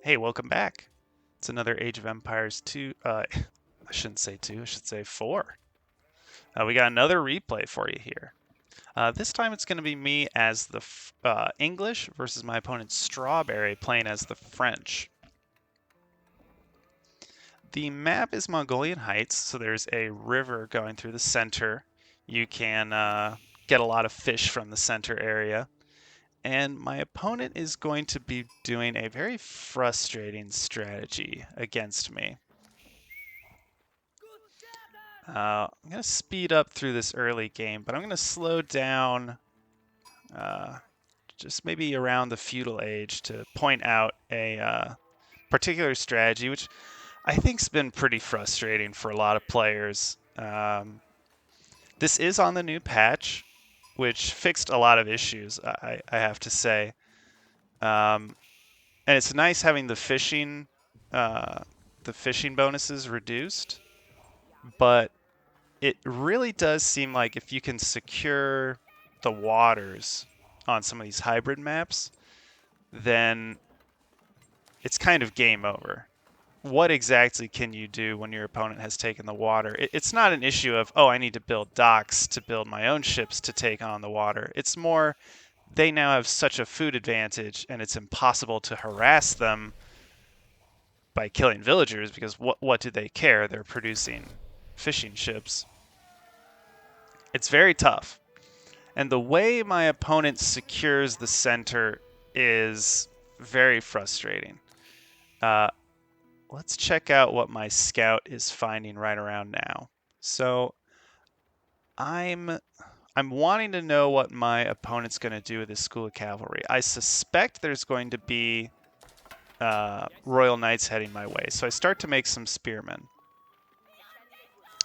Hey, welcome back. It's another Age of Empires 2. I shouldn't say 2, I should say 4. We got another replay for you here. This time it's going to be me as the English versus my opponent Strawberry playing as the French. The map is Mongolian Heights, so there's a river going through the center. You can get a lot of fish from the center area. And my opponent is going to be doing a very frustrating strategy against me. I'm going to speed up through this early game, but I'm going to slow down just maybe around the feudal age to point out a particular strategy, which I think's been pretty frustrating for a lot of players. This is on the new patch, which fixed a lot of issues, I have to say. And it's nice having the fishing bonuses reduced, but it really does seem like if you can secure the waters on some of these hybrid maps, then it's kind of game over. What exactly can you do when your opponent has taken the water? It's not an issue of, oh, I need to build docks to build my own ships to take on the water. It's more, they now have such a food advantage and it's impossible to harass them by killing villagers because what do they care? They're producing fishing ships. It's very tough. And the way my opponent secures the center is very frustrating. Let's check out what my scout is finding right around now. So I'm wanting to know what my opponent's going to do with his school of cavalry. I suspect there's going to be Royal Knights heading my way. So I start to make some spearmen.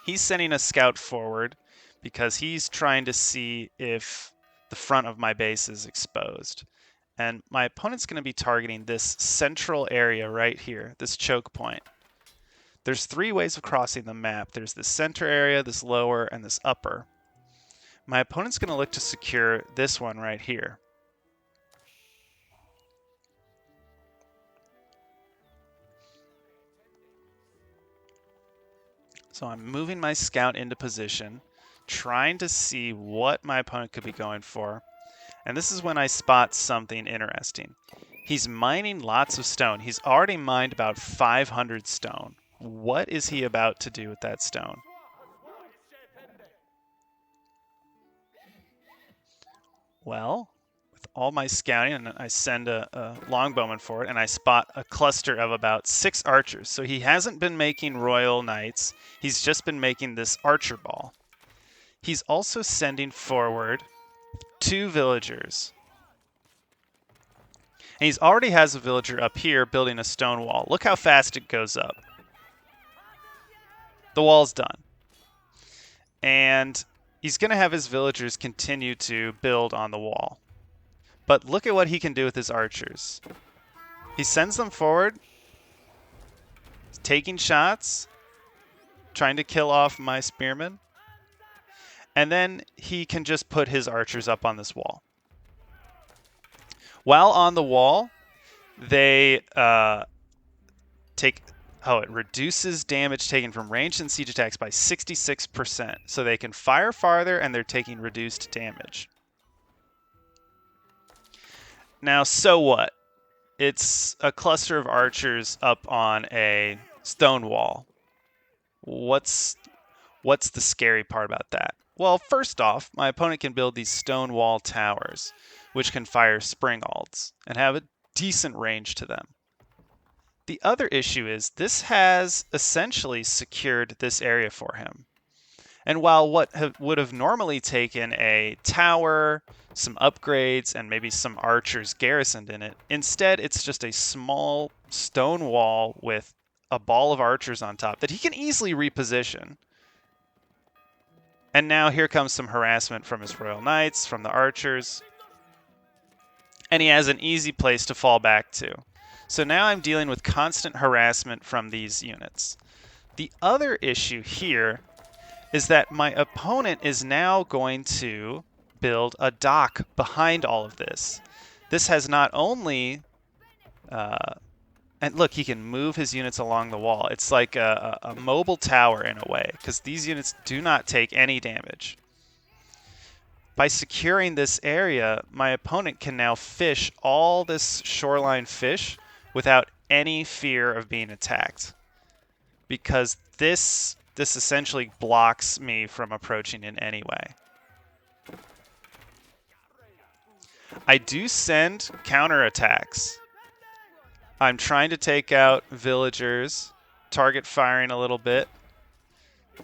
He's sending a scout forward because he's trying to see if the front of my base is exposed. And my opponent's going to be targeting this central area right here, this choke point. There's 3 ways of crossing the map. There's this center area, this lower, and this upper. My opponent's going to look to secure this one right here. So I'm moving my scout into position, trying to see what my opponent could be going for. And this is when I spot something interesting. He's mining lots of stone. He's already mined about 500 stone. What is he about to do with that stone? Well, with all my scouting, and I send a longbowman for it, and I spot a cluster of about 6 archers. So he hasn't been making royal knights. He's just been making this archer ball. He's also sending forward 2 villagers. And he's already has a villager up here building a stone wall. Look how fast it goes up. The wall's done. And he's going to have his villagers continue to build on the wall. But look at what he can do with his archers. He sends them forward, taking shots, trying to kill off my spearmen. And then he can just put his archers up on this wall. While on the wall, they take... Oh, it reduces damage taken from ranged and siege attacks by 66%. So they can fire farther and they're taking reduced damage. Now, so what? It's a cluster of archers up on a stone wall. What's the scary part about that? Well, first off, my opponent can build these stone wall towers, which can fire springalds and have a decent range to them. The other issue is this has essentially secured this area for him. And while what would have normally taken a tower, some upgrades, and maybe some archers garrisoned in it, instead it's just a small stone wall with a ball of archers on top that he can easily reposition. And now here comes some harassment from his royal knights, from the archers. And he has an easy place to fall back to. So now I'm dealing with constant harassment from these units. The other issue here is that my opponent is now going to build a dock behind all of this. This has not only And look, he can move his units along the wall. It's like a mobile tower in a way, because these units do not take any damage. By securing this area, my opponent can now fish all this shoreline fish without any fear of being attacked, because this essentially blocks me from approaching in any way. I do send counterattacks. I'm trying to take out villagers, target firing a little bit.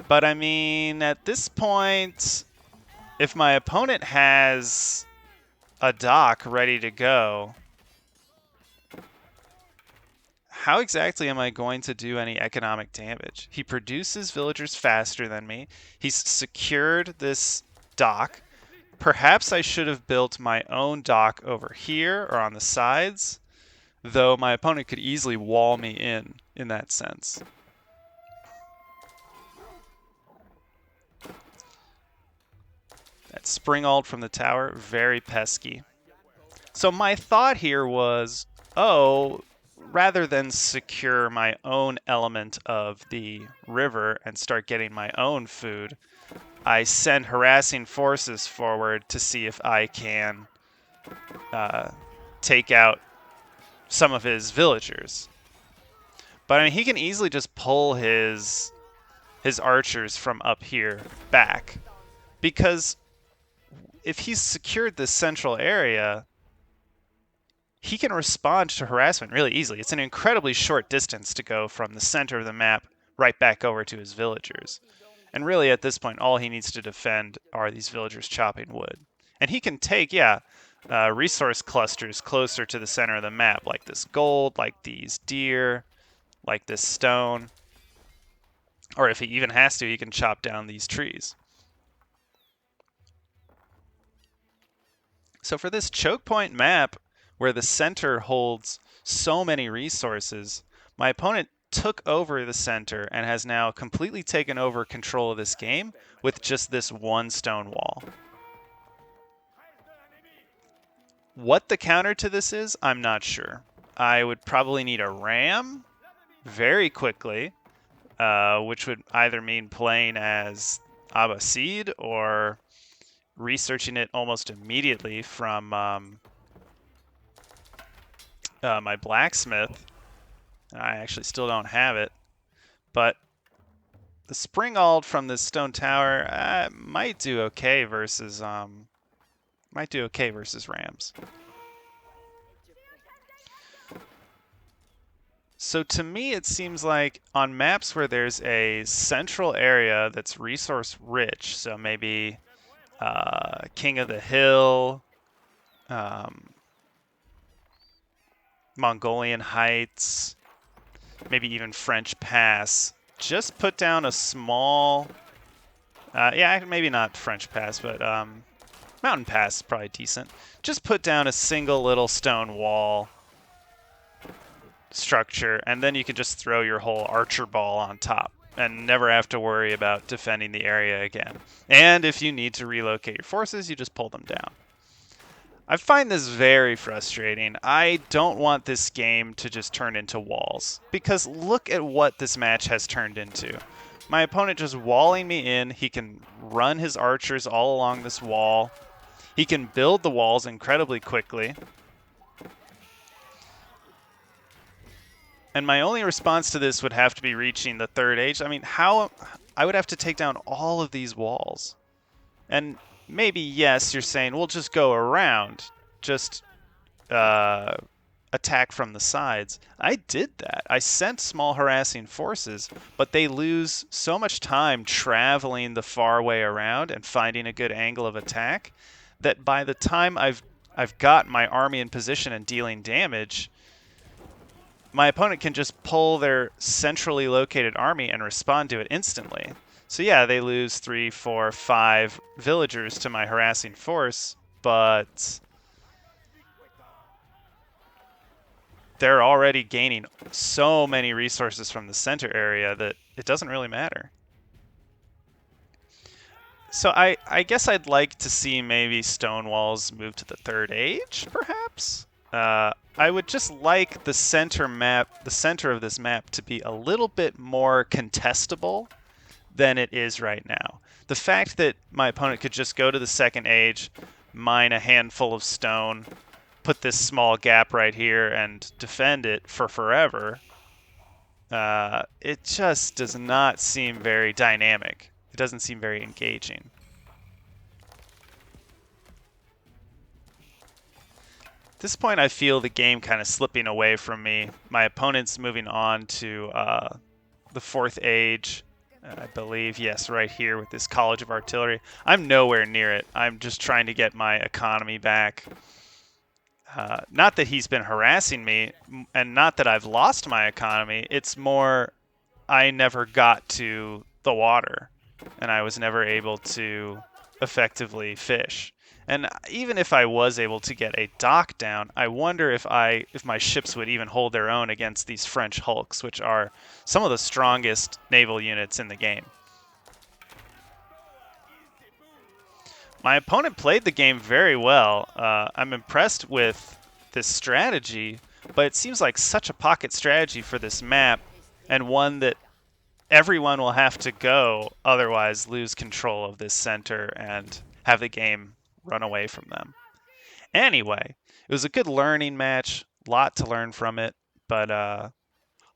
But I mean, at this point, if my opponent has a dock ready to go, how exactly am I going to do any economic damage? He produces villagers faster than me. He's secured this dock. Perhaps I should have built my own dock over here or on the sides, though my opponent could easily wall me in that sense. That springald from the tower, very pesky. So my thought here was, oh, rather than secure my own element of the river and start getting my own food, I send harassing forces forward to see if I can take out some of his villagers. But I mean, he can easily just pull his archers from up here back, because if he's secured this central area, he can respond to harassment really easily. It's an incredibly short distance to go from the center of the map right back over to his villagers. And really, at this point, all he needs to defend are these villagers chopping wood. And he can take, resource clusters closer to the center of the map, like this gold, like these deer, like this stone. Or if he even has to, he can chop down these trees. So for this choke point map, where the center holds so many resources, my opponent took over the center and has now completely taken over control of this game with just this one stone wall. What the counter to this is, I'm not sure. I would probably need a ram very quickly, which would either mean playing as Abbasid or researching it almost immediately from my blacksmith. I actually still don't have it, but the springald from this stone tower might do okay versus rams. So to me, it seems like on maps where there's a central area that's resource rich, so maybe King of the Hill, Mongolian Heights, maybe even French Pass, just put down a small, maybe not French Pass, but Mountain Pass is probably decent. Just put down a single little stone wall structure, and then you can just throw your whole archer ball on top and never have to worry about defending the area again. And if you need to relocate your forces, you just pull them down. I find this very frustrating. I don't want this game to just turn into walls, because look at what this match has turned into. My opponent just walling me in. He can run his archers all along this wall. He can build the walls incredibly quickly. And my only response to this would have to be reaching the third age. I mean, I would have to take down all of these walls. And maybe, yes, you're saying, we'll just go around. Just attack from the sides. I did that. I sent small harassing forces, but they lose so much time traveling the far way around and finding a good angle of attack that by the time I've got my army in position and dealing damage, my opponent can just pull their centrally located army and respond to it instantly. So yeah, they lose 3, 4, 5 villagers to my harassing force, but they're already gaining so many resources from the center area that it doesn't really matter. So I guess I'd like to see maybe stone walls move to the third age, perhaps? I would just like the center of this map, to be a little bit more contestable than it is right now. The fact that my opponent could just go to the second age, mine a handful of stone, put this small gap right here, and defend it for forever, it just does not seem very dynamic. It doesn't seem very engaging. At this point, I feel the game kind of slipping away from me. My opponent's moving on to the fourth age, I believe. Yes, right here with this College of Artillery. I'm nowhere near it. I'm just trying to get my economy back. Not that he's been harassing me, and not that I've lost my economy. It's more I never got to the water, and I was never able to effectively fish. And even if I was able to get a dock down, I wonder if my ships would even hold their own against these French hulks, which are some of the strongest naval units in the game. My opponent played the game very well. I'm impressed with this strategy, but it seems like such a pocket strategy for this map, and one that everyone will have to go, otherwise lose control of this center and have the game run away from them. Anyway, it was a good learning match, lot to learn from it, but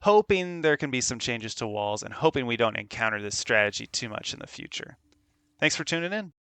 hoping there can be some changes to walls and hoping we don't encounter this strategy too much in the future. Thanks for tuning in.